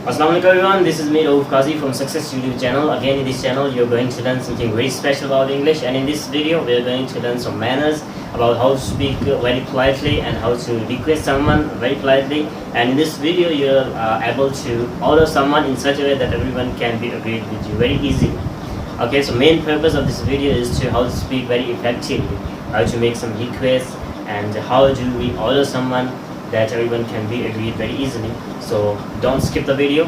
Assalamu alaikum everyone, this is me Rauf Qazi from Success YouTube channel. Again in this channel you're going to learn something very special about English, and in this video we're going to learn some manners about how to speak very politely and how to request someone very politely. And in this video you're able to order someone in such a way that everyone can be agreed with you very easily. Okay, so main purpose of this video is to how to speak very effectively, how to make some requests, and how do we order someone that everyone can be agreed very easily. So don't skip the video,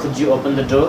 could you open the door,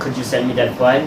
could you send me that file,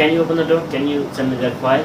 can you open the door, can you send me that file,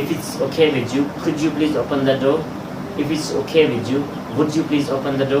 if it's okay with you, could you please open the door, if it's okay with you, would you please open the door।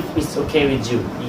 if it's okay with you,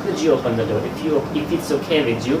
could you open the door, if it's okay with you,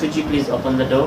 could you please open the door।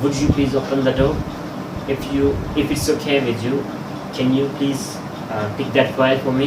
would you please open the door, if it's okay with you, can you please pick that file for me।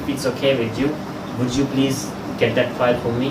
if it's okay with you, would you please get that file for me।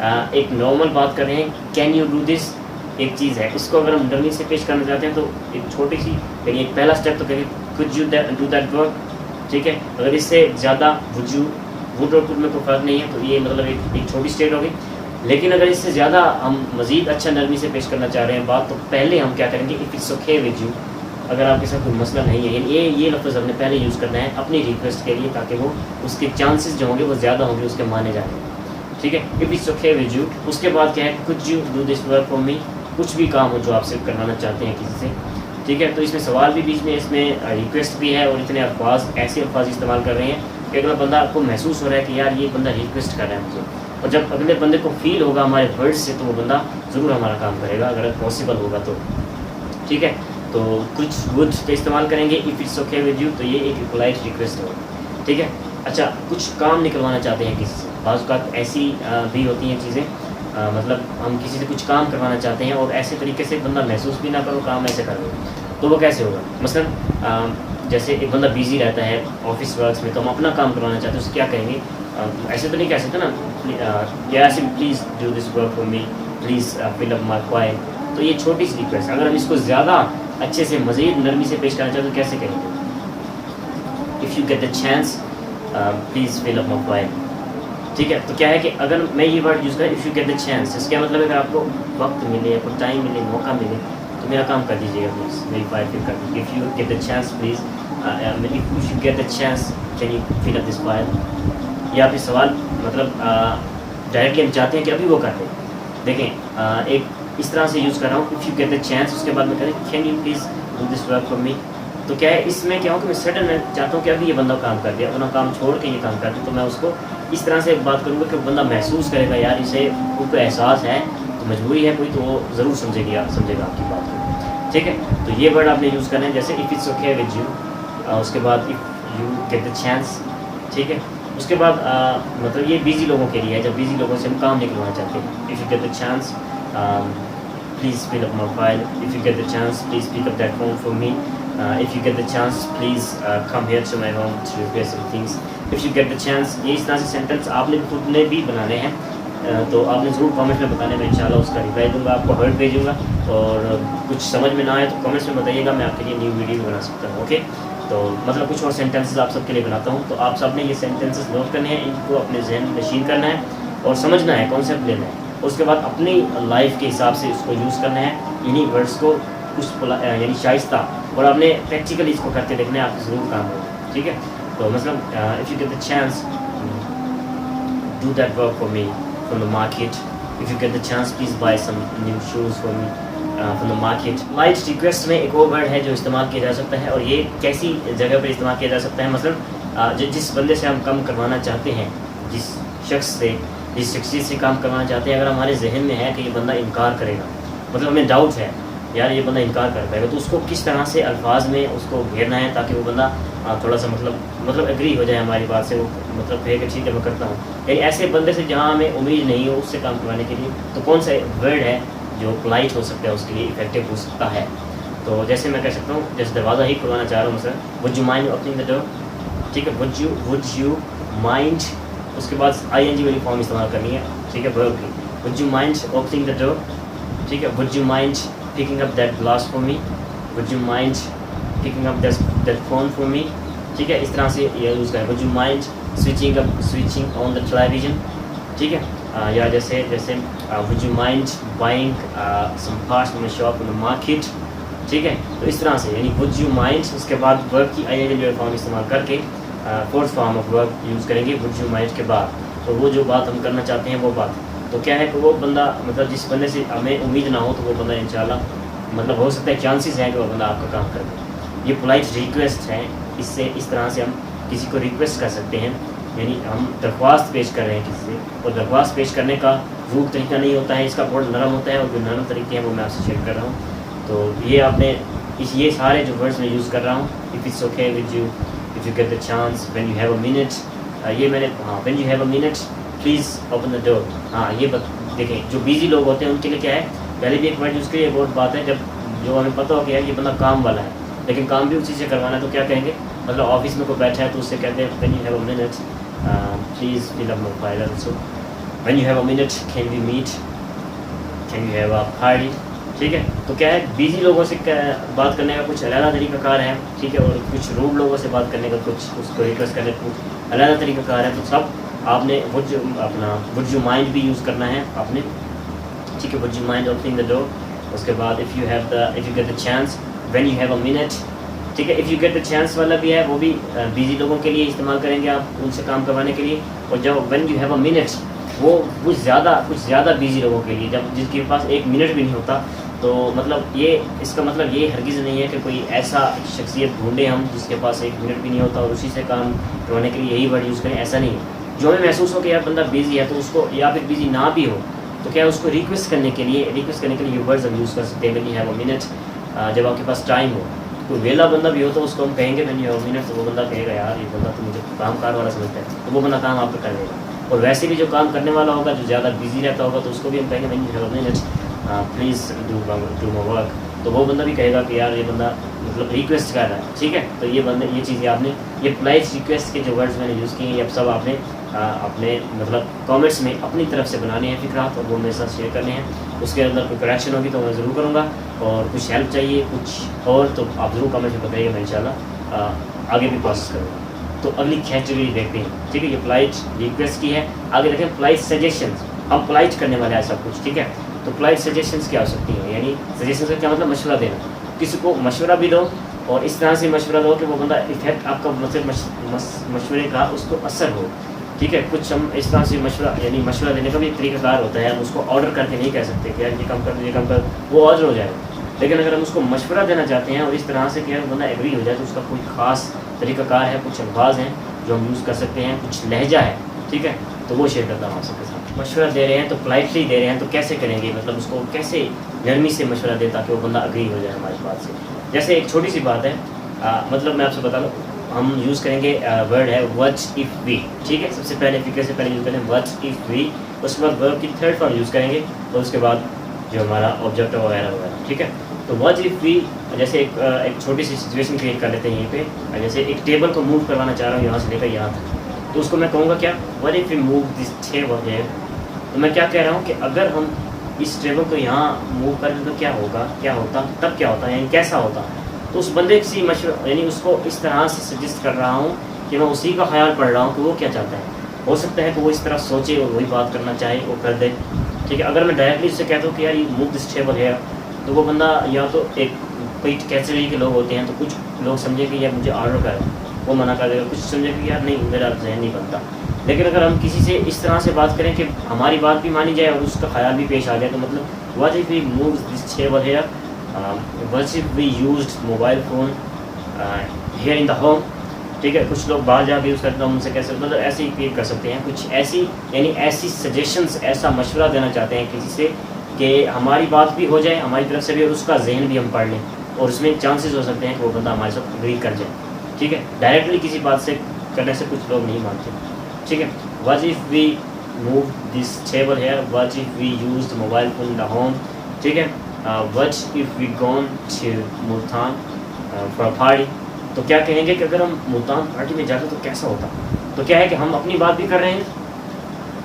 ایک normal بات کر رہے ہیں can you do this ایک چیز ہے, اس کو اگر ہم نرمی سے پیش کرنا چاہتے ہیں تو ایک چھوٹی سی یعنی ایک پہلا اسٹیپ تو کہیں could you do that work, ٹھیک ہے. اگر اس سے زیادہ would اور could میں کوئی فرق نہیں ہے تو یہ مطلب ایک چھوٹی اسٹیٹ ہوگی. لیکن اگر اس سے زیادہ ہم مزید اچھا نرمی سے پیش کرنا چاہ رہے ہیں بات, تو پہلے ہم کیا کریں گے if it's okay with you, اگر آپ کے ساتھ کوئی مسئلہ نہیں ہے, یعنی یہ لفظ ہم نے پہلے یوز کرنا ہے اپنی ریکویسٹ کے لیے تاکہ وہ اس کے چانسز جو ہوں گے وہ زیادہ ہوں گے اس کے مانے جانے میں, ٹھیک ہے. if it's okay with you, اس کے بعد کیا ہے could you do this work for me, کچھ بھی کام ہو جو آپ سے کروانا چاہتے ہیں کسی سے, ٹھیک ہے. تو اس میں سوال بھی بیچ میں, اس میں ریکویسٹ بھی ہے, اور اتنے الفاظ ایسے الفاظ استعمال کر رہے ہیں کہ اگلا بندہ آپ کو محسوس ہو رہا ہے کہ یار یہ بندہ ریکویسٹ کر رہا ہے مجھے, اور جب اگلے بندے کو فیل ہوگا ہمارے ورڈ سے تو وہ بندہ ضرور ہمارا کام کرے گا اگر پاسبل ہوگا تو, ٹھیک ہے. تو کچھ وڈ کا استعمال کریں گے if it's okay with you, تو یہ ایک پولائٹ ریکویسٹ ہوگا, ٹھیک ہے. اچھا, کچھ کام نکلوانا چاہتے ہیں کسی سے, بعض اوقات ایسی بھی ہوتی ہیں چیزیں, مطلب ہم کسی سے کچھ کام کروانا چاہتے ہیں اور ایسے طریقے سے بندہ محسوس بھی نہ کرو کام ایسے کر لو, تو وہ کیسے ہوگا. مثلا جیسے ایک بندہ بیزی رہتا ہے آفس ورکس میں, تو ہم اپنا کام کروانا چاہتے ہیں, اسے کیا کہیں گے, ایسے تو نہیں کہہ سکتے نا, یا ایسے please do this work for me, please fill up my file. تو یہ چھوٹی سی ریکویسٹ, اگر ہم اس کو زیادہ اچھے سے مزید نرمی سے پیش کرنا چاہتے ہیں تو کیسے کہیں گے, if you get the chance please fill up my file, ٹھیک ہے. تو کیا ہے کہ اگر میں یہ ورڈ یوز کروں if you get the chance, اس کا مطلب ہے اگر آپ کو وقت ملے یا کوئی ٹائم ملے, موقع ملے, تو میرا کام کر دیجیے گا پلیز, میری فائل فل کر دیجیے. If you get the chance please, if you get the chance can you fill up this file. یا پھر سوال مطلب ڈائریکٹلی ہم چاہتے ہیں کہ ابھی وہ کر دیں. دیکھیں ایک اس طرح سے یوز کر رہا ہوں if you get the chance, اس کے بعد میں کہہ رہا ہوں can you please do this work for me. تو کیا ہے اس میں کیا ہوں کہ میں سڈن میں چاہتا ہوں کہ ابھی یہ بندہ کام کر دیا, اپنا کام چھوڑ کے یہ کام کر دیں, تو میں اس کو اس طرح سے بات کروں گا کہ بندہ محسوس کرے گا یار اسے کوئی احساس ہے, تو مجبوری ہے کوئی, تو وہ ضرور سمجھے گا آپ کی بات کو, ٹھیک ہے. تو یہ ورڈ آپ نے یوز کرنا ہے جیسے if it's okay with you, اس کے بعد if you get the chance, ٹھیک ہے. اس کے بعد مطلب یہ بیزی لوگوں کے لیے ہے, جب بیزی لوگوں سے ہم کام نکلوانا چاہتے ہیں. If you get the chance please fill up my file, if you get the chance please pick up that phone for me, if you get the chance please come here to my home to repair some things, if you get the chance. یہ اس طرح سے sentence آپ نے خود نے بھی بنانے ہیں, تو آپ نے ضرور کامنٹ میں بتانے, میں انشاءاللہ اس کا رپلائی دوں گا, آپ کو ورڈ بھیجوں گا, اور کچھ سمجھ میں نہ آئے تو کامنٹس میں بتائیے گا, میں آپ کے لیے نیو ویڈیو بنا سکتا ہوں, اوکے. تو مطلب کچھ اور سینٹینسز آپ سب کے لیے بناتا ہوں, تو آپ سب نے یہ سینٹینسز نوٹ کرنے ہیں, ان کو اپنے ذہن میں نشین کرنا ہے اور سمجھنا ہے, کانسیپٹ لینا ہے, اس کے بعد اپنی لائف کے حساب سے اس کو یوز کرنا ہے, انہیں ورڈس کو کچھ یعنی شائستہ, اور آپ نے پریکٹیکلی اس کو کرتے دیکھنا ہے, آپ ضرور کام ہوگا, ٹھیک ہے. تو مثلاً if you get the chance do that work for me from the market, if you get the chance please buy some new shoes for me from the market. Light request میں ایک اور ورڈ ہے جو استعمال کیا جا سکتا ہے, اور یہ کیسی جگہ پہ استعمال کیا جا سکتا ہے, مثلاً جس بندے سے ہم کام کروانا چاہتے ہیں, جس شخصیت سے کام کروانا چاہتے ہیں, اگر ہمارے ذہن میں ہے کہ یہ بندہ انکار کرے گا, مطلب ہمیں ڈاؤٹ ہے یار یہ بندہ انکار کر پائے گا, تو اس کو کس طرح سے الفاظ میں اس کو گھیرنا ہے تاکہ وہ بندہ تھوڑا سا مطلب ایگری ہو جائے ہماری بات سے, وہ مطلب کہے کہ ٹھیک ہے میں کرتا ہوں. یعنی ایسے بندے سے جہاں ہمیں امید نہیں ہو اس سے کام کروانے کے لیے, تو کون سا ورڈ ہے جو پولائٹ ہو سکتا ہے, اس کے لیے افیکٹو ہو سکتا ہے. تو جیسے میں کہہ سکتا ہوں, جیسے دروازہ ہی کھلوانا چاہ رہا ہوں, مثلا would you mind opening the door, ٹھیک ہے. وڈ یو مائنڈ, اس کے بعد آئی این جی والی فارم استعمال کرنی ہے, ٹھیک ہے, ورب کی. Would you mind opening the door, ٹھیک ہے. Would you mind picking up that glass for me, would you mind picking up that phone for me, ٹھیک ہے. اس طرح سے یہ یوز کریں. would you mind switching on the television, ٹھیک ہے. یا جیسے would you mind buying some parts from the shop in the market, ٹھیک ہے. تو اس طرح سے یعنی would you mind, اس کے بعد verb کی آئی این جی فارم استعمال کر کے fourth form of verb use کریں گے would you mind کے بعد. تو وہ جو بات ہم کرنا چاہتے ہیں وہ بات, تو کیا ہے کہ وہ بندہ مطلب جس بندے سے ہمیں امید نہ ہو تو وہ بندہ انشاءاللہ مطلب ہو سکتا ہے چانسز ہیں کہ وہ بندہ آپ کا کام کر دے. یہ پولائٹ ریکویسٹ ہے, اس طرح سے ہم کسی کو ریکویسٹ کر سکتے ہیں, یعنی ہم درخواست پیش کر رہے ہیں کسی سے, اور درخواست پیش کرنے کا روپ طریقہ نہیں ہوتا ہے, اس کا بہت نرم ہوتا ہے, اور جو نرم طریقے ہیں وہ میں آپ سے شیئر کر رہا ہوں. تو یہ آپ نے یہ سارے جو ورڈس میں یوز کر رہا ہوں, if it's okay with you, if you get the chance, when you have a minute, یہ میں نے when you have a minute please open the door. یہ دیکھیں جو بیزی لوگ ہوتے ہیں ان کے لیے کیا ہے, پہلے بھی ایک ورڈ یوز کریے, بہت بات ہے جب جو ہمیں پتہ ہو کہ یہ بندہ کام والا ہے لیکن کام بھی اسی سے کروانا ہے, تو کیا کہیں گے, مطلب آفس میں کوئی بیٹھا ہے تو اس سے کہتے ہیں when you have a minute please fill up my file also, when you have a minute can we meet, can you have a party. ٹھیک ہے. تو کیا ہے بیزی لوگوں سے بات کرنے کا کچھ علیحدہ طریقہ کار ہے, ٹھیک ہے, اور کچھ روڈ لوگوں سے بات کرنے کا کچھ اس کو ریکویسٹ کرنے کا کچھ علیحدہ طریقہ کار ہے. تو سب آپ نے would you mind بھی یوز کرنا ہے آپ نے, ٹھیک ہے. would you mind opening the door. اس کے بعد if you get the chance, when you have a minute, ٹھیک ہے. if you get the chance والا بھی ہے, وہ بھی بیزی لوگوں کے لیے استعمال کریں گے آپ ان سے کام کروانے کے لیے. اور جب when you have a minute, وہ کچھ زیادہ بیزی لوگوں کے لیے, جب جس کے پاس ایک منٹ بھی نہیں ہوتا. تو مطلب یہ اس کا مطلب یہ ہرگز نہیں ہے کہ کوئی ایسا شخصیت ڈھونڈیں ہم جس کے پاس ایک منٹ بھی نہیں ہوتا اور اسی سے کام کروانے کے لیے یہی ورڈ یوز کریں. ایسا نہیں ہے. جو ہمیں محسوس ہو کہ یار بندہ بیزی ہے تو اس کو, یا پھر بیزی نہ بھی ہو تو کیا اس کو ریکویسٹ کرنے کے لیے یہ ورڈز ہم یوز کر سکتے ہیں. when you have a minute, جب آپ کے پاس ٹائم ہو. کوئی ویلا بندہ بھی ہو تو اس کو ہم کہیں گے when you have a minute, تو وہ بندہ کہے گا یار یہ بندہ تو مجھے کام کار والا سمجھتا ہے, تو وہ بندہ کام آپ کو کر دے گا. اور ویسے بھی جو کام کرنے والا ہوگا, جو زیادہ بیزی رہتا ہوگا, تو اس کو بھی ہم کہیں گے when you have a minute, please do my work. تو وہ بندہ بھی کہے گا کہ یار یہ بندہ مطلب ریکویسٹ کر رہا ہے, ٹھیک ہے. تو یہ چیزیں آپ نے, یہ پولائٹ ریکویسٹ کے جو ورڈز میں نے یوز کیے ہیں, یہ اب سب آپ نے اپنے مطلب کامنٹس میں اپنی طرف سے بنانے ہیں فکرات, اور وہ میرے ساتھ شیئر کرنے ہیں. اس کے اندر کوئی کریکشن ہوگی تو میں ضرور کروں گا, اور کچھ ہیلپ چاہیے کچھ اور تو آپ ضرور کامنٹ میں بتائیے گا, میں انشاءاللہ آگے بھی پروسیس کروں گا. تو اگلی کیٹیگری دیکھتے ہیں, ٹھیک ہے. یہ پولائٹ ریکویسٹ کی ہے. آگے دیکھیں پولائٹ سجیشنز. ہم پولائٹ کرنے والے ہیں سب کچھ, ٹھیک ہے. تو پولائٹ سجیشنز کیا ہو سکتی ہیں, یعنی سجیشنز کا کیا مطلب مشورہ دینا. کسی کو مشورہ بھی دو اور اس طرح سے مشورہ دو کہ وہ بندہ افیکٹ آپ کا مشورے کا اس کو اثر ہو, ٹھیک ہے. کچھ ہم اس طرح سے مشورہ دینے کا بھی ایک طریقہ کار ہوتا ہے. ہم اس کو آرڈر کر کے نہیں کہہ سکتے کہ یار یہ کام کر, وہ آرڈر ہو جائے گا. لیکن اگر ہم اس کو مشورہ دینا چاہتے ہیں اور اس طرح سے کہ بندہ ایگری ہو جائے, تو اس کا کوئی خاص طریقہ کار ہے, کچھ الفاظ ہیں جو ہم یوز کر سکتے ہیں, کچھ لہجہ ہے, ٹھیک ہے. تو وہ شیئر کرتا ہوں آپ سب کے ساتھ. مشورہ دے رہے ہیں تو پولائٹلی دے رہے ہیں, تو کیسے کریں گے, مطلب اس کو کیسے نرمی سے مشورہ دے تاکہ وہ بندہ اگری ہو جائے ہماری بات سے. جیسے ایک چھوٹی سی بات ہے, مطلب میں آپ سے بتا دوں, ہم یوز کریں گے ورڈ ہے what if we, ٹھیک ہے. سب سے پہلے فکر سے پہلے یوز کریں what if we, اس کے بعد ورب کی تھرڈ فارم یوز کریں گے, اور اس کے بعد جو ہمارا آبجیکٹ وغیرہ وغیرہ, ٹھیک ہے. تو what if we, جیسے ایک چھوٹی سی سچویشن کریٹ کر لیتے ہیں یہیں پہ. جیسے ایک ٹیبل کو موو کروانا چاہ رہا ہوں یہاں سے لے کر یہاں تک, تو اس کو میں کہوں گا کیا, what if we move this table here. تو میں کیا کہہ رہا ہوں کہ اگر ہم اس ٹیبل کو یہاں موو کریں تو کیا ہوتا, تب کیا ہوتا, یعنی کیسا ہوتا. تو اس بندے کی مشورہ, یعنی اس کو اس طرح سے سجیسٹ کر رہا ہوں کہ میں اسی کا خیال پڑھ رہا ہوں کہ وہ کیا چاہتا ہے. ہو سکتا ہے کہ وہ اس طرح سوچے اور وہی بات کرنا چاہے, وہ کر دے, ٹھیک ہے. اگر میں ڈائریکٹلی اس سے کہتا ہوں کہ یار یہ موو دس ٹیبل ہے, تو وہ بندہ یا تو ایک کوئی کیٹیگری کے لوگ ہوتے ہیں, تو کچھ لوگ سمجھے کہ یار مجھے آرڈر کر, وہ منع کر دے گا. کچھ سمجھے کہ یار نہیں میرا ذہن نہیں بنتا. لیکن اگر ہم کسی سے اس طرح سے بات کریں کہ ہماری بات بھی مانی جائے اور اس کا خیال بھی پیش آ جائے, تو مطلب what if we moved this table here, what if we used mobile phone here in the home, ٹھیک ہے. کچھ لوگ باہر جا کے یوز کرتے ہیں, ان سے کیسے مطلب ایسے ہی کر سکتے ہیں. کچھ ایسی یعنی ایسی سجیشنس, ایسا مشورہ دینا چاہتے ہیں کسی سے کہ ہماری بات بھی ہو جائے ہماری طرف سے بھی, اور اس کا ذہن بھی ہم پڑھ لیں, اور اس میں چانسز ہو سکتے ہیں کہ وہ بندہ ہمارے ساتھ اگری کر جائے, ٹھیک ہے. ڈائریکٹلی کسی بات سے کرنے سے کچھ لوگ نہیں مانتے, ٹھیک ہے. what if we move this table here, what if we used mobile phone in the home, ٹھیک ہے. what if we gone to Multan for a party. تو کیا کہیں گے کہ اگر ہم ملتان پارٹی میں جاتے تو کیسا ہوتا. تو کیا ہے کہ ہم اپنی بات بھی کر رہے ہیں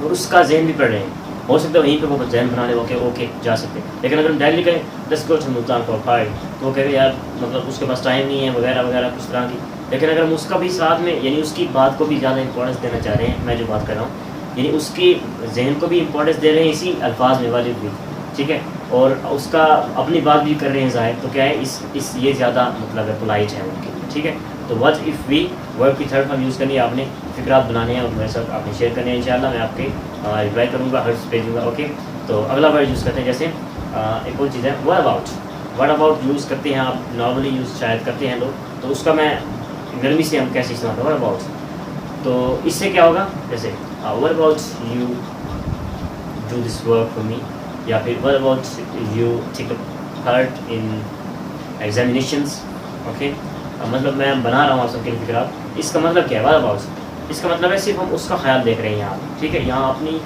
اور اس کا ذہن بھی پڑھ رہے ہیں. ہو سکتا ہے وہیں پہ وہ ذہن بنا لے اوکے جا سکتے. لیکن اگر ہم ڈائریکٹلی کہیں let's go to Multan for party, تو وہ کہے گا یار مطلب اس کے پاس ٹائم نہیں ہے وغیرہ وغیرہ کچھ طرح کی. لیکن اگر ہم اس کا بھی ساتھ میں یعنی اس کی بات کو بھی زیادہ امپورٹنس دینا چاہ رہے ہیں, میں جو بات کر رہا ہوں یعنی اس کی ذہن کو بھی امپورٹنس دے رہے ہیں اسی الفاظ میں واجب بھی, ٹھیک ہے, اور اس کا اپنی بات بھی کر رہے ہیں ظاہر, تو کیا ہے اس یہ زیادہ مطلب ہے پولائٹ ہے ان کے, ٹھیک ہے. تو what if we ورب کی تھرڈ فارم یوز کرنی ہے, آپ نے فکرات بنانے ہیں اور میرے ساتھ آپ نے شیئر کرنے ہیں. انشاءاللہ میں آپ کے رپلائی کروں گا, ہر بھیجوں گا, اوکے. تو اگلا ورڈ یوز کرتے ہیں, جیسے ایک اور چیز ہے what about یوز کرتے ہیں آپ, نارملی یوز شاید کرتے ہیں لوگ, تو اس کا میں نرمی سے ہم کیسے استعمال کریں what about. تو اس سے کیا ہوگا, جیسے what about you do this work for me, یا پھر what about you take a part in examinations, okay. مطلب میں بنا رہا ہوں آپ سب کے لیے فکرات. اس کا مطلب کیا ہے what about, اس کا مطلب ہے صرف ہم اس کا خیال دیکھ رہے ہیں یہاں, ٹھیک ہے. یہاں اپنی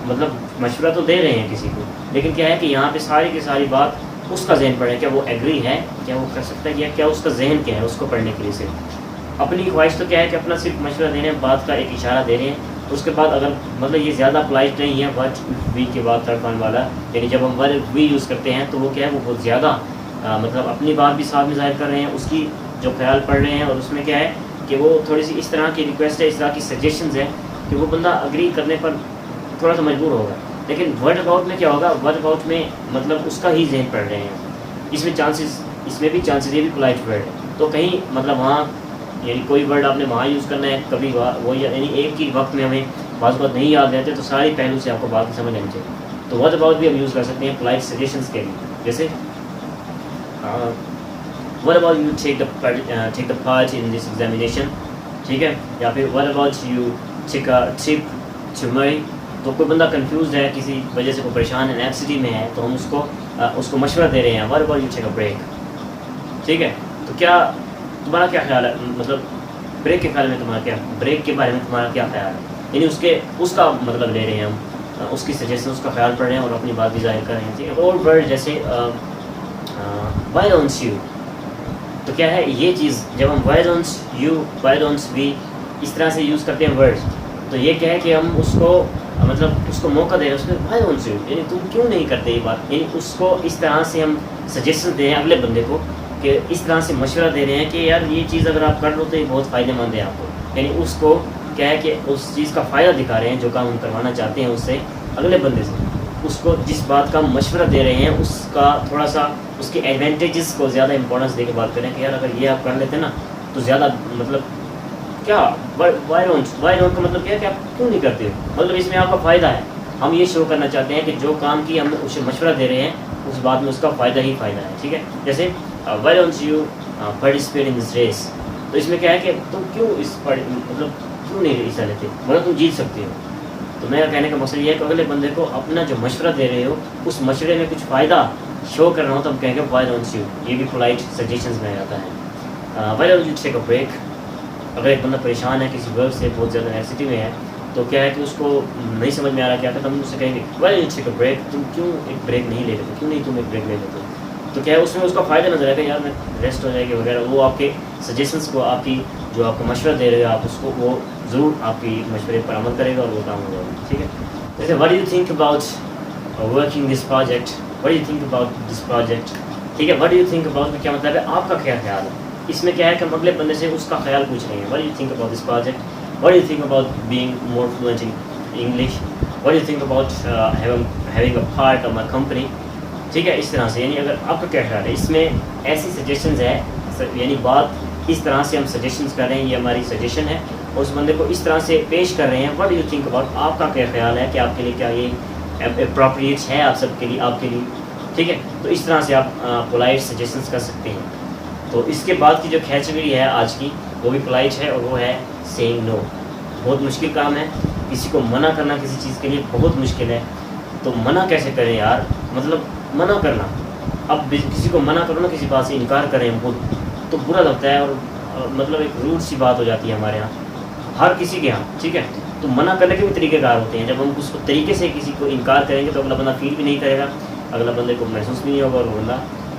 مطلب مشورہ تو دے رہے ہیں کسی کو, لیکن کیا ہے کہ یہاں پہ ساری کی ساری بات اس کا ذہن پڑھے, کیا وہ ایگری ہے, کیا وہ کر سکتا ہے, کیا اس کا ذہن کیا ہے اس کو پڑھنے کے لیے. صرف اپنی خواہش تو کیا ہے کہ اپنا صرف مشورہ دینے بات کا ایک اشارہ دے رہے ہیں, اس کے بعد اگر مطلب یہ زیادہ پولائٹ نہیں ہے بٹ وی کے بعد تھرڈ فارم والا، یعنی جب ہم ورب وی یوز کرتے ہیں تو وہ کیا ہے، وہ بہت زیادہ مطلب اپنی بات بھی ساتھ میں ظاہر کر رہے ہیں، اس کی جو خیال پڑھ رہے ہیں، اور اس میں کیا ہے کہ وہ تھوڑی سی اس طرح کی ریکویسٹ ہے، اس طرح کی سجیشنز ہے کہ وہ بندہ اگری کرنے پر تھوڑا سا مجبور ہوگا. لیکن ورڈ اباؤٹ میں کیا ہوگا، ورڈ اباؤٹ میں مطلب اس کا ہی ذہن پڑھ رہے ہیں، اس میں چانسز، اس میں بھی چانسز، یہ بھی پولائٹ ورڈ ہے. تو کہیں مطلب وہاں یعنی کوئی ورڈ آپ نے وہاں یوز کرنا ہے، کبھی وہ یعنی ایک ہی وقت میں ہمیں بعض بات نہیں یاد رہتے، تو ساری پہلو سے آپ کو بات سمجھ آنی چاہیے. تو ورڈ اباؤٹ بھی ہم یوز کر سکتے ہیں پولائٹ سجیشنز کے لیے، جیسے what about you take the part in this examination، ٹھیک ہے، یا پھر what about you take a trip to Murray. تو کوئی بندہ کنفیوزڈ ہے، کسی وجہ سے کوئی پریشان ہے، نیپ سٹی میں ہے، تو ہم اس کو مشورہ دے رہے ہیں what about you take a break. ٹھیک ہے، تو کیا تمہارا کیا خیال ہے، مطلب بریک کے خیال میں تمہارا کیا، بریک کے بارے میں تمہارا کیا خیال ہے، یعنی اس کا مطلب لے رہے ہیں ہم، اس کی سجیشن، اس کا خیال پڑھ رہے ہیں اور اپنی بات بھی ظاہر کر رہے ہیں. ٹھیک ہے، اور ورڈ جیسے why don't you، تو کیا ہے یہ چیز، جب ہم why don't you why don't we اس طرح سے یوز کرتے ہیں ورڈ، تو یہ کیا ہے کہ ہم اس کو مطلب اس کو موقع دے رہے ہیں، اس میں why don't you یعنی تم کیوں نہیں کرتے یہ بات، یعنی اس کو اس طرح سے ہم سجیشن دے رہے ہیں اگلے بندے کو، کہ اس طرح سے مشورہ دے رہے ہیں کہ یار یہ چیز اگر آپ کر لو تو یہ بہت فائدہ مند ہے آپ کو، یعنی اس کو کیا ہے کہ اس چیز کا فائدہ دکھا رہے ہیں جو کام ہم کروانا چاہتے ہیں اس سے، اگلے بندے سے، اس کو جس بات کا ہم مشورہ دے رہے ہیں اس کا تھوڑا سا اس کے ایڈوانٹیجز کو زیادہ امپورٹنس دے کے بات کریں کہ یار اگر یہ آپ کر لیتے نا تو زیادہ مطلب کیا وائی ڈونٹ کا مطلب کیا ہے کہ آپ کیوں نہیں کرتے ہو، مطلب اس میں آپ کا فائدہ ہے. ہم یہ شو کرنا چاہتے ہیں کہ جو کام کی ہم اسے مشورہ دے رہے ہیں اس بات میں اس کا فائدہ ہی فائدہ ہے. ٹھیک ہے، جیسے why don't you participate in this race, تو اس میں کیا ہے کہ تم کیوں مطلب کیوں نہیں حصہ لیتے، مطلب تم جیت سکتے ہو. تو میرا کہنے کا مقصد یہ ہے کہ اگلے بندے کو اپنا جو مشورہ دے رہے ہو اس مشورے میں کچھ فائدہ شو کر رہا ہوں تو ہم کہیں گے وائی ڈونٹ یو، یہ بھی پولائٹ سجیشنز میں آتا ہے. Y don't you take a break, اگر ایک بندہ پریشان ہے کسی ورک سے، بہت زیادہ نیسٹی میں ہے، تو کیا ہے کہ اس کو نہیں سمجھ میں آ رہا کیا تھا، تو ہم اس سے کہیں گے Y don't you take a break, تم کیوں ایک بریک نہیں لے لیتے، کیوں نہیں تم ایک بریک لے لیتے. تو کیا ہے اس میں اس کا فائدہ نظر آئے گا، یار میں ریسٹ ہو جائے گی وغیرہ، وہ آپ کے سجیشنس کو، آپ کی جو آپ کو مشورہ دے رہے ہو آپ اس کو، وہ ضرور آپ کی مشورے پر عمل کرے گا اور وہ کام ہو جائے گا. ٹھیک ہے، جیسے what do you think about working this project, what do you think about this project. ٹھیک ہے، what do you think about میں کیا مطلب ہے، آپ کا کیا خیال ہے. اس میں کیا ہے کہ ہم اگلے بندے سے اس کا خیال پوچھ رہے ہیں. What do you think about this project, what do you think about being more fluent in English, what do you think about having a part of my company. ٹھیک ہے، اس طرح سے، یعنی اگر آپ کا کیا خیال ہے، اس میں ایسی سجیشنز ہے، یعنی بات اس طرح سے ہم سجیشنز کر رہے ہیں، یہ ہماری سجیشن ہے، اور اس بندے کو اس طرح سے پیش کر رہے ہیں. What do you think about, آپ کا کیا خیال ہے کہ آپ کے لیے کیا یہ اپروپریٹ ہے آپ سب کے لیے، آپ کے لیے. ٹھیک ہے، تو اس طرح سے آپ پولائٹ سجیشنز کر سکتے ہیں. تو اس کے بعد کی جو کیٹیگری ہے آج کی، وہ بھی پولائٹ ہے، اور وہ ہے سیئنگ نو. بہت مشکل کام ہے، کسی کو منع کرنا کسی چیز کے لیے بہت مشکل ہے. تو منع کیسے کریں یار، مطلب منع کرنا، اب کسی کو منع کرو نا، کسی بات سے انکار کریں خود تو برا لگتا ہے، اور مطلب ایک روڈ سی بات ہو جاتی ہے ہمارے یہاں، ہر کسی کے یہاں. ٹھیک ہے، تو منع کرنے کے بھی طریقے کار ہوتے ہیں. جب ہم اس کو طریقے سے کسی کو انکار کریں گے تو اگلا بندہ فیل بھی نہیں کرے گا، اگلا بندے کو محسوس بھی نہیں ہوگا، اور وہ بندہ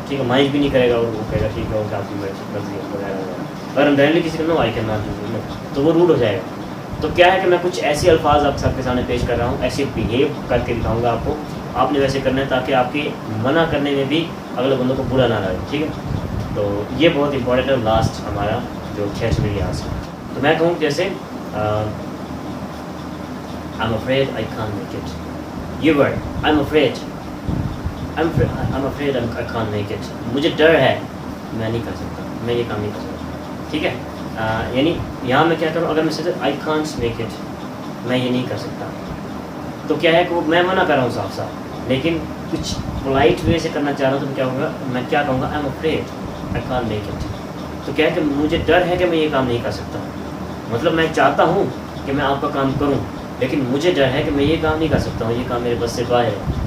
ٹھیک ہے مائنڈ بھی نہیں کرے گا، اور وہ کہے گا ٹھیک ہے وہ آپ کی مرضی وغیرہ وغیرہ. اگر ہم ڈائریکٹلی کسی کو نو آئی کرنا تو وہ روڈ ہو جائے گا. تو کیا ہے کہ میں کچھ ایسے الفاظ آپ سب کے سامنے پیش کر رہا ہوں، ایسے بہیو کر کے دکھاؤں گا آپ کو، آپ نے ویسے کرنا ہے تاکہ آپ کے منع کرنے میں بھی اگلے بندوں کو برا نہ لگے. ٹھیک ہے، تو یہ بہت امپورٹنٹ ہے. لاسٹ ہمارا جو کیٹیگری یہاں سے، تو میں کہوں جیسے I'm afraid I can't make it. یہ word I'm afraid I can't make it، مجھے ڈر ہے میں نہیں کر سکتا، میں یہ کام نہیں کر سکتا. ٹھیک ہے، یعنی یہاں میں کیا کروں، اگر میں سوچوں I can't make it، میں یہ نہیں کر سکتا، تو کیا ہے کہ وہ میں منع کر رہا ہوں صاف صاف، لیکن کچھ پولائٹ وے سے کرنا چاہ رہا ہوں. تو کیا ہوگا، میں کیا کہوں گا I'm afraid I can't make it. تو کیا ہے کہ مجھے ڈر ہے کہ میں یہ کام نہیں کر سکتا، مطلب میں چاہتا ہوں کہ میں آپ کا کام کروں، لیکن مجھے ڈر ہے کہ میں یہ کام نہیں کر سکتا ہوں، یہ کام میرے بس سے باہر ہے.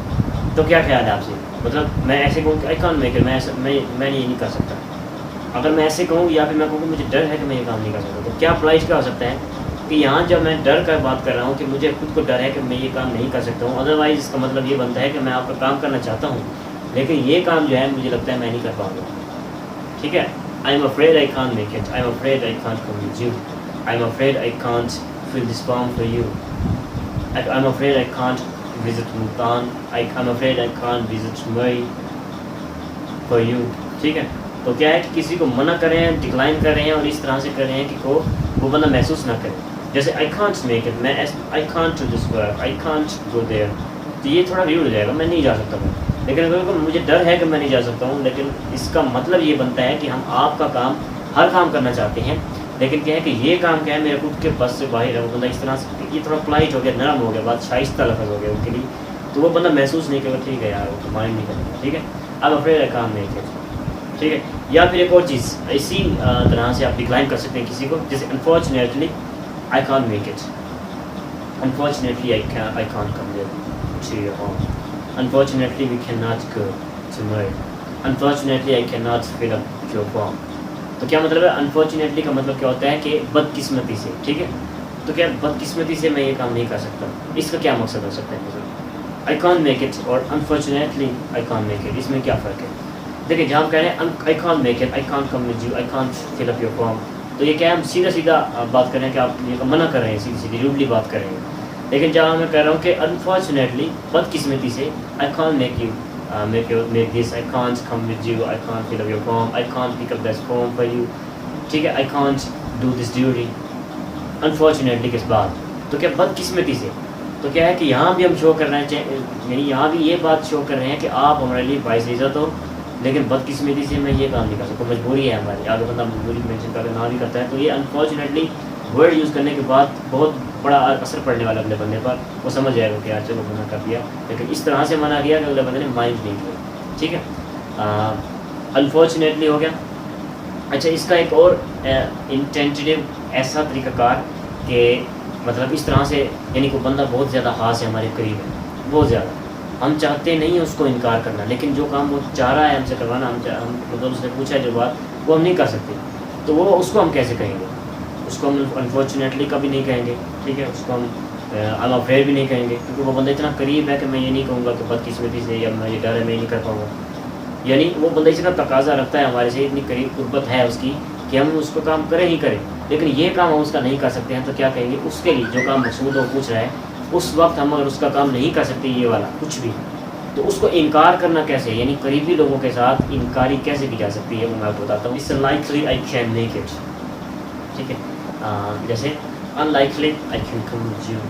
تو کیا خیال ہے آپ سے، مطلب میں ایسے کہوں کہ I can't make it، میں یہ نہیں کر سکتا. اگر میں ایسے کہوں یا پھر میں کہوں کہ مجھے ڈر ہے کہ میں یہ کام نہیں کر سکتا، تو کیا پولائٹ کیا ہو سکتا ہے کہ یہاں جب میں ڈر کا بات کر رہا ہوں کہ مجھے خود کو ڈر ہے کہ میں یہ کام نہیں کر سکتا ہوں، ادروائز اس کا مطلب یہ بنتا ہے کہ میں آپ کا کام کرنا چاہتا ہوں لیکن یہ کام جو ہے مجھے لگتا ہے میں نہیں کر پاؤں گا. ٹھیک ہے، I'm afraid I can't make it, I'm afraid I can't come with you, I'm afraid I can't fill this form for you. I'm afraid I can't visit Multan, I'm afraid I can't visit Murray for you. ٹھیک ہے. تو کیا ہے کہ کسی کو منع کر رہے ہیں, ڈکلائن کر رہے ہیں اور اس طرح سے کر رہے ہیں کہ وہ بندہ محسوس نہ کرے. جیسے I can't make it, میں I can't do this work, I can't go there. تو یہ تھوڑا ریوڈ ہو جائے گا, میں نہیں جا سکتا ہوں. لیکن اگر مجھے ڈر ہے کہ میں نہیں جا سکتا ہوں, لیکن اس کا مطلب یہ بنتا ہے کہ ہم آپ کا کام ہر کام کرنا چاہتے ہیں, لیکن کیا ہے کہ یہ کام کیا ہے میرے خود کے بس سے باہر ہے. وہ بندہ اس طرح سے یہ تھوڑا پلائٹ ہو گیا, نرم ہو گیا, بات شائستہ لفظ ہو گیا ان کے لیے, تو وہ بندہ محسوس نہیں کرے ٹھیک ہے یار وہ مائنڈ نہیں کرے گا. ٹھیک ہے, اب افریڈ کام نہیں کرے. ٹھیک ہے. یا پھر ایک اور چیز اسی طرح سے آپ ڈکلائن کر سکتے ہیں کسی کو, جیسے unfortunately I can't make it, unfortunately I can't come there to your home, unfortunately we cannot go tomorrow, unfortunately I cannot fill up your form. تو کیا مطلب ہے انفارچونیٹلی کا مطلب کیا ہوتا ہے کہ بدقسمتی سے. ٹھیک ہے, تو کیا بدقسمتی سے میں یہ کام نہیں کر سکتا, اس کا کیا مقصد ہو سکتا ہے مطلب I can't make it اور unfortunately I can't make it, اس میں کیا فرق ہے. دیکھیں جہاں ہم کہہ رہے ہیں I can't make it, I can't come with you, I can't fill up your form, تو یہ کیا ہے ہم سیدھا بات کر رہے ہیں کہ آپ یہ منع کر رہے ہیں, سیدھی روڈلی بات کر رہے ہیں. لیکن جہاں میں کہہ رہا ہوں کہ انفارچونیٹلی بدقسمتی سے I can't make you make this, I can't come with you, I can't fill up your form, I can't pick up this form for you. ٹھیک ہے, I can't do this duty. Unfortunately کس بات, تو کیا بدقسمتی سے. تو کیا ہے کہ یہاں بھی ہم شو کر رہے ہیں, یعنی یہاں بھی یہ بات شو کر رہے ہیں کہ آپ ہمارے لیے باعث عزت ہو, لیکن بدقسمتی سے میں یہ کام نہیں کر سکتا, مجبوری ہے ہماری. اگر بندہ مجبوری مینشن کر نہ بھی کرتا ہے تو یہ انفارچونیٹلی ورڈ یوز کرنے کے بعد بہت بڑا اثر پڑنے والا اگلے بندے پر. وہ سمجھ جائے گا کہ یار چلو منع کر دیا, لیکن اس طرح سے منع کیا کہ اگلے بندے نے مائنڈ نہیں کیا. ٹھیک ہے, انفارچونیٹلی ہو گیا. اچھا, اس کا ایک اور انٹینٹیو ایسا طریقہ کار کہ مطلب اس طرح سے, یعنی کوئی بندہ بہت زیادہ خاص ہے ہمارے قریب ہے, بہت زیادہ, ہم چاہتے نہیں ہیں اس کو انکار کرنا, لیکن جو کام وہ چاہ رہا ہے ہم سے کروانا, ہم مطلب اس نے پوچھا ہے جو بات وہ ہم نہیں کر سکتے, تو وہ اس کو ہم کیسے کہیں گے. اس کو ہم انفارچونیٹلی کبھی نہیں کہیں گے. ٹھیک ہے, اس کو ہم I'm afraid بھی نہیں کہیں گے, کیونکہ وہ بندہ اتنا قریب ہے کہ میں یہ نہیں کہوں گا کہ بدقسمتی سے یا مجھے ڈر ہے میں نہیں کر پاؤں گا. یعنی وہ بندہ اتنا تقاضا رکھتا ہے ہمارے سے, اتنی قریب قربت ہے اس کی کہ ہم اس کو کام کریں ہی کریں, لیکن یہ کام ہم اس کا نہیں کر سکتے ہیں. تو کیا کہیں گے اس کے لیے جو کام مقصود ہو پوچھ رہا ہے, اس وقت ہم اگر اس کا کام نہیں کر سکتے یہ والا کچھ بھی, تو اس کو انکار کرنا کیسے, یعنی قریبی لوگوں کے ساتھ انکاری کیسے کی جا سکتی ہے وہ میں آپ کو بتاتا ہوں. It's unlikely I can make it. ٹھیک ہے, جیسے unlikely I can come with you,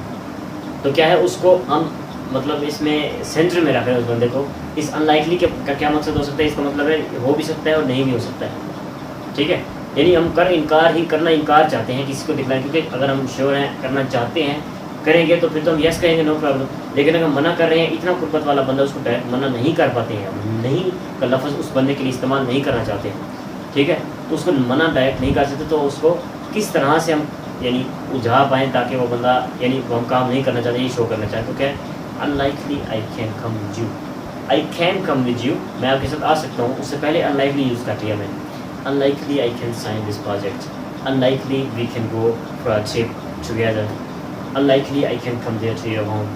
تو کیا ہے اس کو ہم مطلب اس میں سینٹر میں رکھ رہے ہیں اس بندے کو. اس unlikely کا کیا مقصد ہو سکتا ہے, اس کا مطلب ہے ہو بھی سکتا ہے اور نہیں بھی ہو سکتا ہے. ٹھیک ہے, یعنی ہم انکار چاہتے ہیں کسی کو ڈکلائن, کیونکہ اگر ہم شیور ہیں کرنا چاہتے ہیں کریں گے تو پھر تو ہم یس کہیں گے نو پرابلم. لیکن اگر منع کر رہے ہیں, اتنا قربت والا بندہ, اس کو ڈائریکٹ منع نہیں کر پاتے ہیں, نہیں کا لفظ اس بندے کے لیے استعمال نہیں کرنا چاہتے ہیں. ٹھیک ہے, تو اس کو منع ڈائریکٹ نہیں کر سکتے, تو اس کو کس طرح سے ہم یعنی الجھا پائیں تاکہ وہ بندہ یعنی وہ ہم کام نہیں کرنا چاہتے, یہ شو کرنا چاہتے. تو کیا ہے unlikely I can come with you, I can come with you, میں آپ کے ساتھ آ سکتا ہوں. اس سے پہلے unlikely یوز کر لیا میں نے. unlikely I can sign this project, unlikely we can go for a trip together, unlikely I can come there to your home.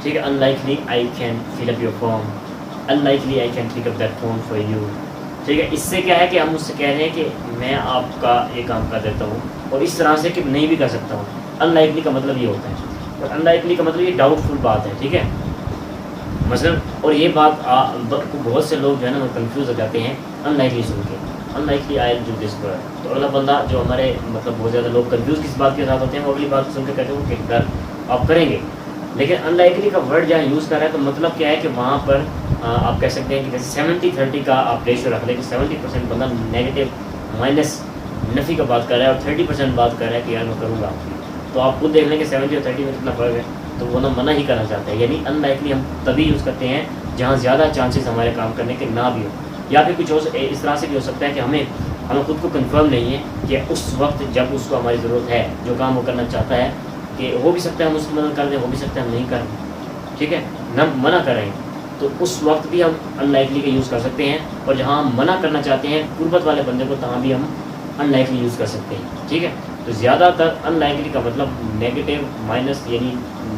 ٹھیک ہے, unlikely I can fill up your form, unlikely I can pick up that phone for you. ٹھیک ہے, اس سے کیا ہے کہ ہم اس سے کہہ رہے ہیں کہ میں آپ کا یہ کام کر دیتا ہوں, اور اس طرح سے کہ نہیں بھی کر سکتا ہوں. unlikely کا مطلب یہ ہوتا ہے, اور unlikely کا مطلب یہ ڈاؤٹ فل بات ہے. ٹھیک ہے, مثلا, اور یہ بات بہت سے لوگ جو ہے نا وہ کنفیوز ہو جاتے ہیں unlikely سن کے, unlikely I'll do this work. تو اگلا بندہ جو ہمارے مطلب بہت زیادہ لوگ کنفیوز کس بات کے ساتھ ہوتے ہیں, وہ اگلی بات سن کے کہتے ہیں کہ ڈر آپ کریں گے. لیکن unlikely کا ورڈ جہاں یوز کر رہا ہے تو مطلب کیا ہے کہ وہاں پر آپ کہہ سکتے ہیں کہ جیسے 70-30 کا آپ ریشو رکھ لیں کہ 70% بندہ نیگیٹو مائنس نفی کا بات کر رہا ہے, اور 30% بات کر رہا ہے کہ یار میں کروں گا. تو آپ خود دیکھ لیں کہ 70 اور 30 میں کتنا فرق ہے, تو وہ منع ہی کرنا چاہتا ہے. یعنی unlikely ہم تبھی یوز کرتے ہیں جہاں زیادہ چانسز ہمارے کام کرنے کے نہ بھی ہو, یا پھر کچھ اس طرح سے بھی ہو سکتا ہے کہ ہمیں خود کو کنفرم نہیں ہے کہ اس وقت جب اس کو ہماری ضرورت ہے جو کام وہ کرنا چاہتا ہے, کہ ہو بھی سکتا ہے ہم اس کی مدد کر دیں, ہو بھی سکتا ہے ہم نہیں کریں. ٹھیک ہے, نہ منع کریں, تو اس وقت بھی ہم unlikely کا یوز کر سکتے ہیں. اور جہاں ہم منع کرنا چاہتے ہیں قربت والے بندے کو, تہاں بھی ہم unlikely یوز کر سکتے ہیں. ٹھیک ہے, تو زیادہ تر unlikely کا مطلب نیگیٹو مائنس یعنی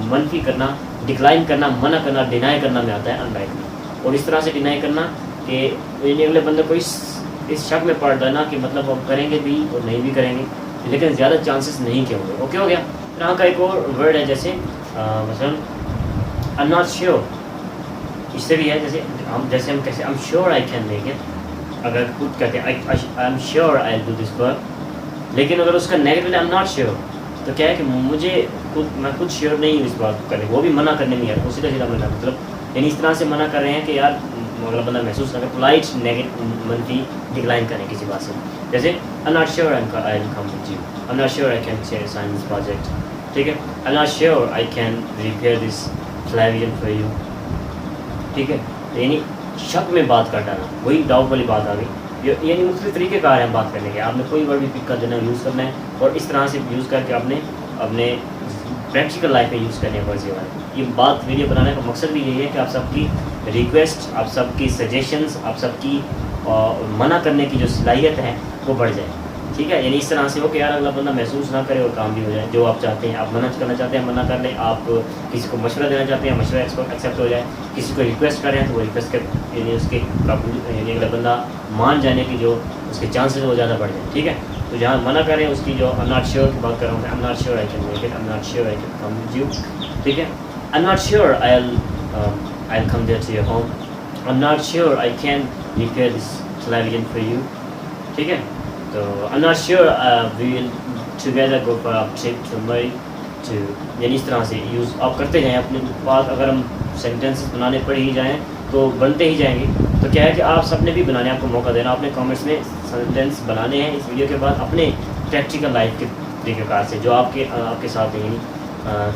منفی کرنا, ڈکلائن کرنا, منع کرنا, ڈینائی کرنا میں آتا ہے unlikely. اور اس طرح سے ڈینائی کرنا کہ یعنی اگلے بندے کو اس شک میں پڑ جانا کہ مطلب ہم کریں گے بھی اور نہیں بھی کریں گے, لیکن زیادہ چانسز نہیں کے ہوں گے. اوکے, ہو گیا. طرح کا ایک اور ورڈ ہے جیسے مثلاً I'm not sure, اس سے بھی ہے جیسے ہم کہتے ہیں I'm sure I can make it. اگر خود کہتے ہیں I'm sure I'll do this work, لیکن اگر اس کا نیگیٹو I'm not sure تو کیا ہے کہ میں خود شیور نہیں ہوں اس بات کو کرنے, وہ بھی منع کرنے میں ہے, اسی طرح سیدھا منع, مطلب یعنی اس طرح سے منع کر رہے ہیں کہ یار اگلا بندہ محسوس نہ کرے, پولائٹ نیگیٹو منفی ڈکلائن کریں کسی بات سے, جیسے I'm not sure I'll come with you, I'm not sure I can sign this project, ٹھیک ہے, I'm not sure I can repair this television for you, ٹھیک ہے. یعنی شک میں بات کر ڈالا, وہی ڈاؤٹ والی بات آ گئی. یعنی مختلف طریقے کار ہیں بات کرنے کے, آپ نے کوئی ورڈ بھی پک کر دینا, یوز کرنا ہے, اور اس طرح سے یوز کر کے آپ نے اپنے پریکٹیکل لائف میں یوز کرنے ہیں ورڈز والے. یہ بات ویڈیو بنانے کا مقصد بھی یہی ہے کہ آپ سب کی ریکویسٹ, آپ سب کی سجیشنز, آپ سب کی منع کرنے کی جو صلاحیت ہے وہ بڑھ جائے, ٹھیک ہے. یعنی اس طرح سے ہو کہ یار اگلا بندہ محسوس نہ کرے اور کام بھی ہو جائے. جو آپ چاہتے ہیں, آپ منع کرنا چاہتے ہیں منع کر لیں, آپ کسی کو مشورہ دینا چاہتے ہیں مشورہ ایکسیپٹ ہو جائے, کسی کو ریکویسٹ کریں تو وہ ریکویسٹ کے یعنی اس کے قبول, یعنی اگلا بندہ مان جانے کی جو اس کے چانسز وہ زیادہ بڑھ جائیں, ٹھیک ہے. تو جہاں منع کریں اس کی جو I'm not sure کی بات کر رہا ہوں, I'm not sure I can make it, I'm not sure I can come with you, ٹھیک ہے. I'm not sure I'll come there to your home, I'm not sure I can repair this television for you, ٹھیک ہے. تو I'm not sure we will together go for a trip to Murray to, یعنی اس طرح سے use آپ کرتے جائیں اپنے بات. اگر ہم سینٹینس بنانے پڑ ہی جائیں تو بنتے ہی جائیں گے. تو کیا ہے کہ آپ سب نے بھی بنانے, آپ کو موقع دینا, اپنے کامنٹس میں سینٹینس بنانے ہیں اس ویڈیو کے بعد اپنے پریکٹیکل لائف کے طریقہ کار سے, جو آپ کے ساتھ ہیں,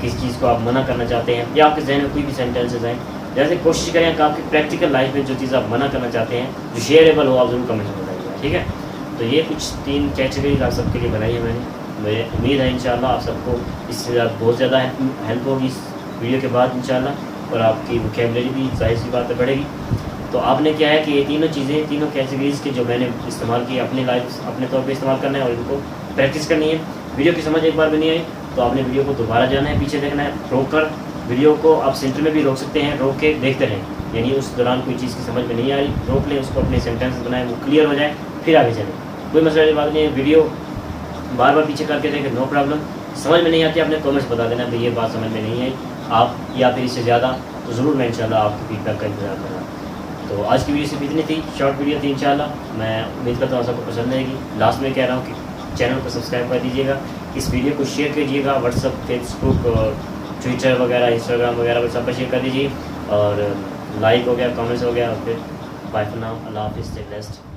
کس چیز کو آپ منع کرنا چاہتے ہیں, یا آپ کے ذہن میں کوئی بھی سینٹینسز ہیں, جیسے کوشش کریں کہ آپ کی پریکٹیکل لائف میں جو چیز آپ منع کرنا چاہتے ہیں جو شیئریبل ہو, آپ ضرور کمنٹ میں بتائیے گا, ٹھیک ہے. تو یہ کچھ 3 کیٹیگریز آپ سب کے لیے بنائی ہے میں نے. مجھے امید ہے انشاءاللہ آپ سب کو اس سے بہت زیادہ ہیلپ ہوگی اس ویڈیو کے بعد انشاءاللہ, اور آپ کی ووکیبلری بھی ظاہر سی بات بڑھے گی. تو آپ نے کیا ہے کہ یہ تینوں چیزیں, تینوں کیٹیگریز کے جو میں نے استعمال کی اپنی لائف اپنے طور پہ استعمال کرنا ہے اور ان کو پریکٹس کرنی ہے. ویڈیو کی سمجھ ایک بار بھی نہیں آئی تو آپ نے ویڈیو کو دوبارہ جانا ہے, پیچھے دیکھنا ہے, روک کر ویڈیو کو آپ سینٹر میں بھی روک سکتے ہیں, روک کے دیکھتے رہیں. یعنی اس دوران کوئی چیز کی سمجھ میں نہیں آ رہی, روک لیں اس کو, اپنے سینٹینس بنائیں, وہ کلیئر ہو جائے, پھر آگے چلیں. کوئی مسئلہ کی بات نہیں ہے. ویڈیو بار بار پیچھے کر کے دیکھیں, نو پرابلم. سمجھ میں نہیں آتی آپ نے کامنٹس بتا دینا کہ یہ بات سمجھ میں نہیں آئی آپ, یا پھر اس سے زیادہ, تو ضرور میں انشاءاللہ آپ کی فیڈ بیک کا انتظار کروں گا. تو آج کی ویڈیو صرف اتنی تھی, شارٹ ویڈیو تھی انشاءاللہ. میں امید کرتا ہوں سب کو پسند آئے گی. لاسٹ میں کہہ رہا ہوں کہ چینل کو سبسکرائب کر دیجیے گا, اس ویڈیو کو شیئر کیجیے گا, واٹس ایپ, فیس بک اور ٹویٹر وغیرہ, انسٹاگرام وغیرہ پر سب پر شیئر کر دیجیے, اور لائک ہو گیا, کامنٹس ہو گیا, اور پھر بائے فار ناؤ, اللہ حافظ, اسٹے بلیسڈ.